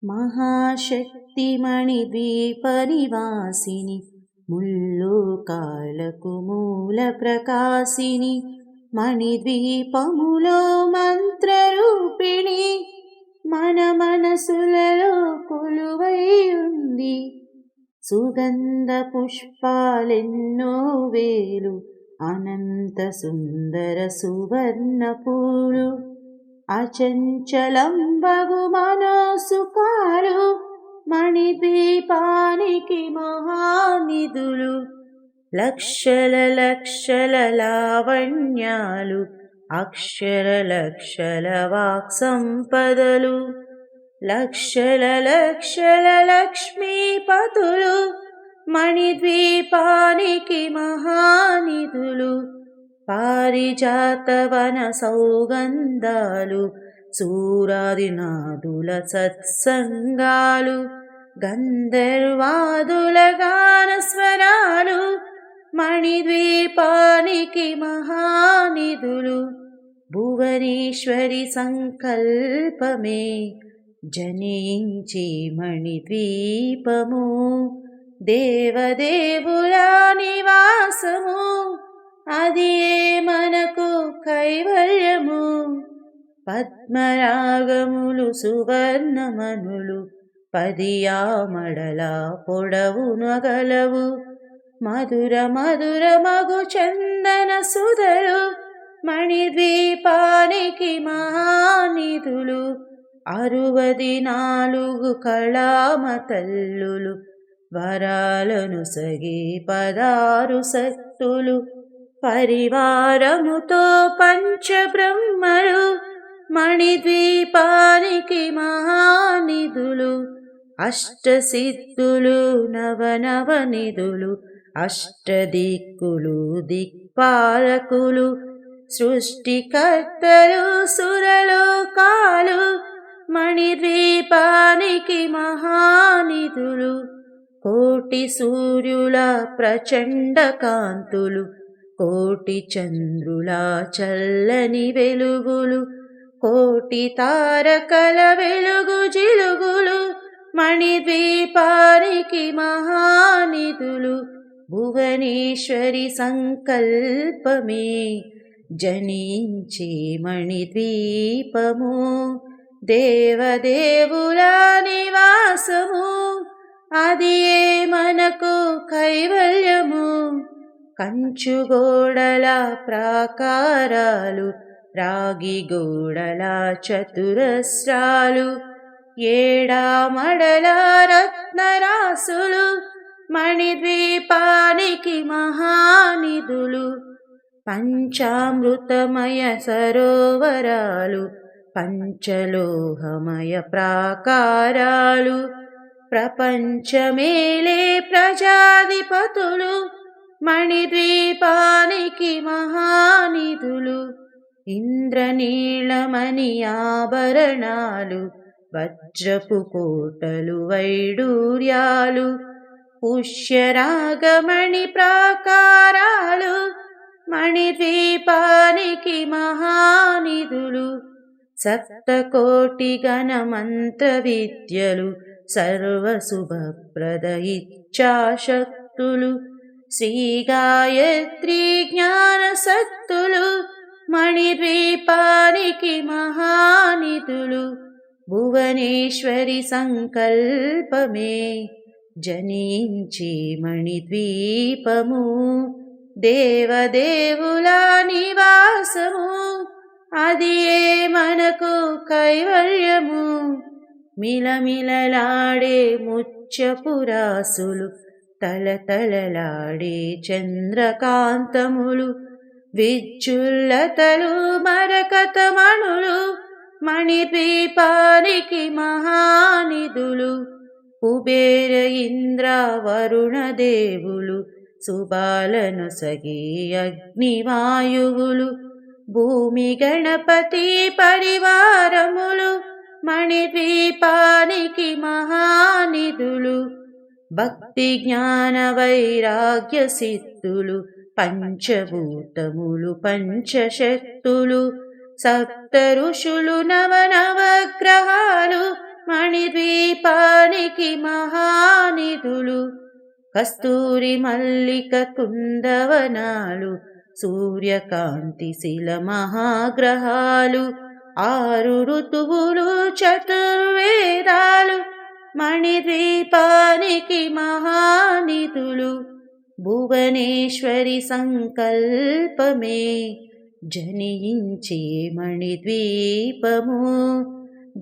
మహాశక్తిమణిద్వీపనివాసిని ముల్లోకాలకు మూల ప్రకాశిని మణిద్వీపములో మంత్రరూపిణి మన మనసులలో కొలువై ఉంది. సుగంధ పుష్పాలెన్నో వేలు అనంత సుందర సువర్ణ పూలు అచంచలం బగు మనోసుకాలు మణిద్వీపానికి మహానిధులు. లక్షల లక్షల లావణ్యాలు అక్షర లక్షల వాక్సంపదలు లక్షల లక్షల లక్ష్మీపతులు మణిద్వీపానికి మహానిధులు. పారిజాతవన సౌగంధాలు సూరాదినాదుల సత్సంగాలు గంధర్వాదుల గానస్వరాలు మణిద్వీపానికి మహానిధులు. భువనేశ్వరి సంకల్పమే జనించి మణిద్వీపము దేవదేవుల నివాసము అది మనకు కైవల్యము. పద్మరాగములు సువర్ణమనులు పదియామడల పొడవునగలవు మధుర మధుర మగు చందన సుధలు మణిద్వీపానికి మహానిధులు. 64 కళామ తల్లులు వరాలను సగి 16 శక్తులు పరివారముతో పంచబ్రహ్మలు మణిద్వీపానికి మహానిధులు. అష్టసిద్ధులు నవనవనిధులు అష్టదిక్కులు దిక్పాలకులు సృష్టికర్తలు సురలోకాలు మణిద్వీపానికి మహానిధులు. కోటి సూర్యుల ప్రచండ కాంతులు కోటి చంద్రుల చల్లని వెలుగులు కోటి తారకల వెలుగు జిలుగులు మణిద్వీపానికి మహానిధులు. భువనేశ్వరి సంకల్పమే జనించి మణిద్వీపము దేవదేవుల నివాసము అది మనకు కైవల్యము. కంచుగోడల ప్రాకారాలు రాగి గోడల చతురస్రాలు ఏడామడల రత్నరాసులు మణిద్వీపానికి మహానిధులు. పంచామృతమయ సరోవరాలు పంచలోహమయ ప్రాకారాలు ప్రపంచమేలే ప్రజాధిపతులు మణిద్వీపానికి మహానిధులు. ఇంద్రనీళమణి ఆభరణాలు వజ్రపు కోటలు వైడూర్యాలు పుష్యరాగమణి ప్రాకారాలు మణిద్వీపానికి మహానిధులు. సప్తకోటి గణమంత్ర విద్యలు సర్వశుభప్రద ఇచ్ఛాశక్తులు శ్రీ గాయత్రి జ్ఞాన శక్తులు మణిద్వీపానికి మహానిధులు. భువనేశ్వరి సంకల్పమే జనించి మణిద్వీపము దేవదేవుల నివాసము అది మనకు కైవల్యము. మిలమిలలాడే ముత్యపురాసులు తలతలలాడే చంద్రకాంతములు విద్యుల్లతలు మరకతమణులు మణిద్వీపానికి మహానిధులు. కుబేర ఇంద్ర వరుణ దేవులు శుభాలను సగి అగ్నివాయువులు భూమి గణపతి పరివారములు మణిద్వీపానికి మహానిధులు. భక్తి జ్ఞాన వైరాగ్య సిద్ధులు పంచభూతములు పంచశక్తులు సప్త ఋషులు నవనవగ్రహాలు మణిద్వీపానికి మహానిధులు కస్తూరి మల్లిక కుందవనాలు సూర్యకాంతి శిల మహాగ్రహాలు 6 ఋతువులు చతుర్వేదాలు మణిద్వీపానికి మహానిధులు భువనేశ్వరి సంకల్పమే జనించే మణిద్వీపము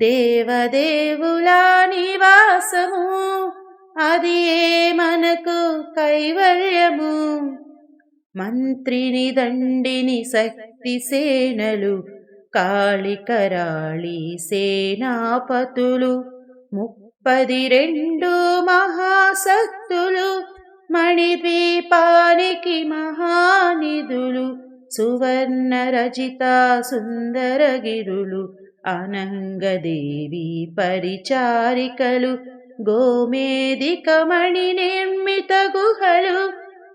దేవదేవుల నివాసము అది మనకు కైవల్యము మంత్రిని దండిని శక్తి సేనలు కాళికరాళి సేనాపతులు 32 మహాశక్తులు మణిద్వీపానికి మహానిధులు సువర్ణ రజిత సుందరగిరులు అనంగదేవి పరిచారికలు గోమేదిక మణి నిర్మిత గుహలు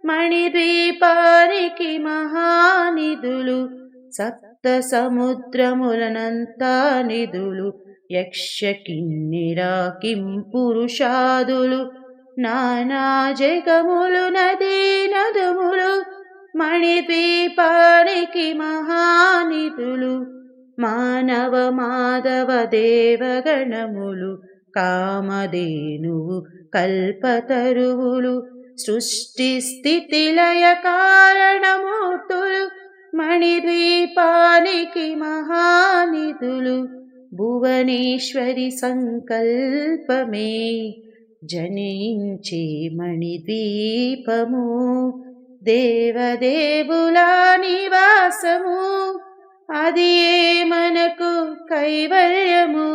మణిద్వీపానికి మహానిధులు సప్త సముద్రములనంతా నిధులు యక్ష కిన్నెర కింపురుషాదులు నానా జగములు నదీ నదములు మణిద్వీపానికి మహానిధులు మానవ మాధవ దేవగణములు కామధేనువు కల్పతరువులు సృష్టి స్థితి లయ కారణమూర్తులు మణిద్వీపానికి మహానిధులు భువనేశ్వరి సంకల్పమే జనించే మణిద్వీపము దేవదేవుల నివాసము అది మనకు కైవల్యము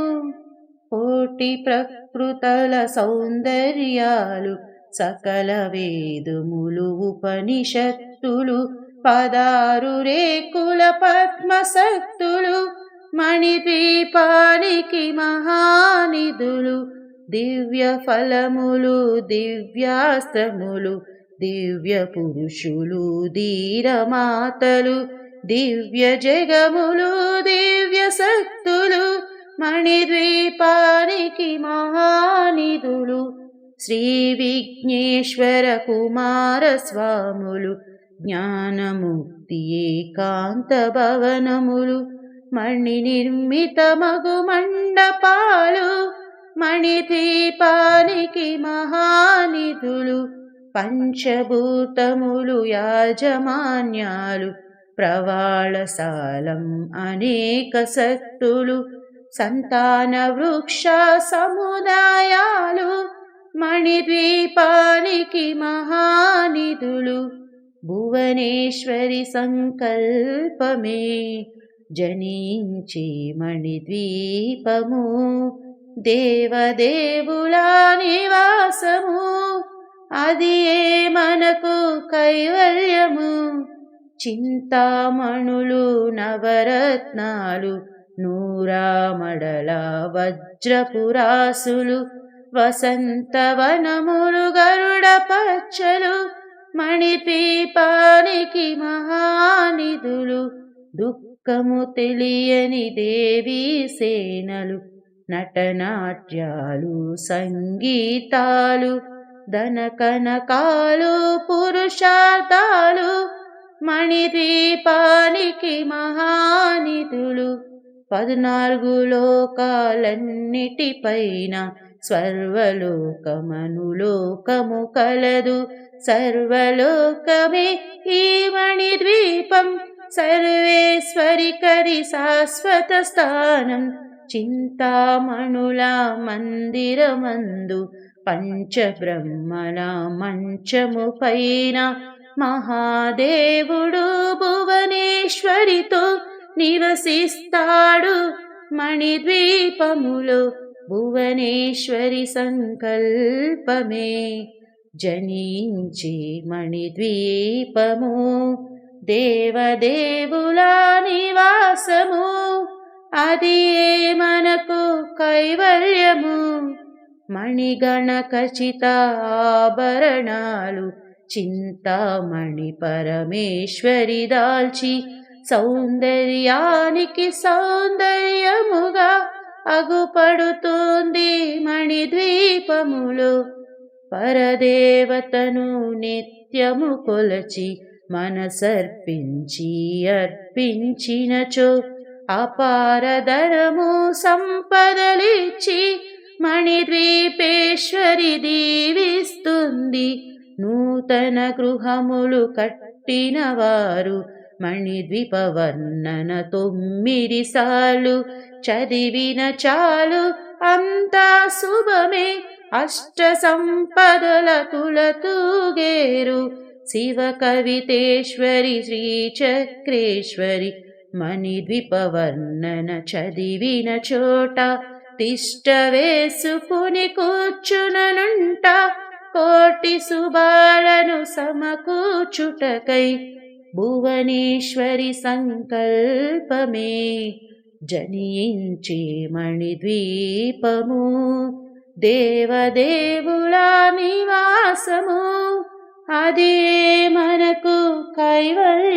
కోటి ప్రకృతల సౌందర్యాలు సకల వేదములు ఉపనిషత్తులు 16 రేకుల పద్మశక్తులు మణిద్వీపానికి మహానిధులు దివ్య ఫలములు దివ్యాస్త్రములు దివ్య పురుషులు ధీరమాతలు దివ్య జగములు దివ్య శక్తులు మణిద్వీపానికి మహానిధులు శ్రీ విఘ్నేశ్వర కుమార స్వాములు జ్ఞానముక్తి ఏకాంత భవనములు మణి నిర్మిత మగు మండపాలు మణిద్వీపానికి మహానిధులు పంచభూతములు యాజమాన్యాలు ప్రవాళశాలం అనేక శక్తులు సంతాన వృక్ష సముదాయాలు మణిద్వీపానికి మహానిధులు భువనేశ్వరి సంకల్పమే జనించే మణిద్వీపము దేవదేవుల నివాసము అది మనకు కైవల్యము చింతామణులు నవరత్నాలు నూరామడల వజ్రపురాసులు వసంతవనములు గరుడ పచ్చలు మణిద్వీపానికి మహానిధులు దుఃఖము తెలియని దేవీ సేనలు నటనాట్యాలు సంగీతాలు ధనకనకాలు పురుషార్థాలు మణిద్వీపానికి మహానిధులు 14 లోకాలన్నిటిపైన స్వర్వలోకమనులోకము కలదు సర్వలోకమే ఈ మణిద్వీపం సర్వేశ్వరికరి శాశ్వత స్థానం చింతామణుల మందిరమందు పంచబ్రహ్మల మంచము పైన మహాదేవుడు భువనేశ్వరితో నివసిస్తాడు మణిద్వీపములో భువనేశ్వరి సంకల్పమే జనించే మణిద్వీపము దేవదేవుల నివాసము అది మనకు కైవల్యము మణిగణ ఖచిత ఆభరణాలు చింతామణి పరమేశ్వరి దాల్చి సౌందర్యానికి సౌందర్యముగా అగుపడుతోంది మణిద్వీపములో. పరదేవతను నిత్యము కొలచి మనసర్పించి అర్పించినచో అపారధనము సంపదలిచ్చి మణిద్వీపేశ్వరి దీవిస్తుంది. నూతన గృహములు కట్టిన వారు మణిద్వీప వర్ణన 9 సార్లు చదివిన చాలు అంతా శుభమే. అష్ట సంపదల తులతూగేరు శివ కవితేశ్వరి శ్రీచక్రేశ్వరి. మణిద్వీప వర్ణన చదివిన చోట తిష్ట వేసుకుని కూర్చుననుంట కోటి శుభాలను సమకూర్చుటకై. భువనేశ్వరి సంకల్పమే జనించే మణిద్వీపము. దేవదేవుల నివాసము అది మనకు కైవల్యము.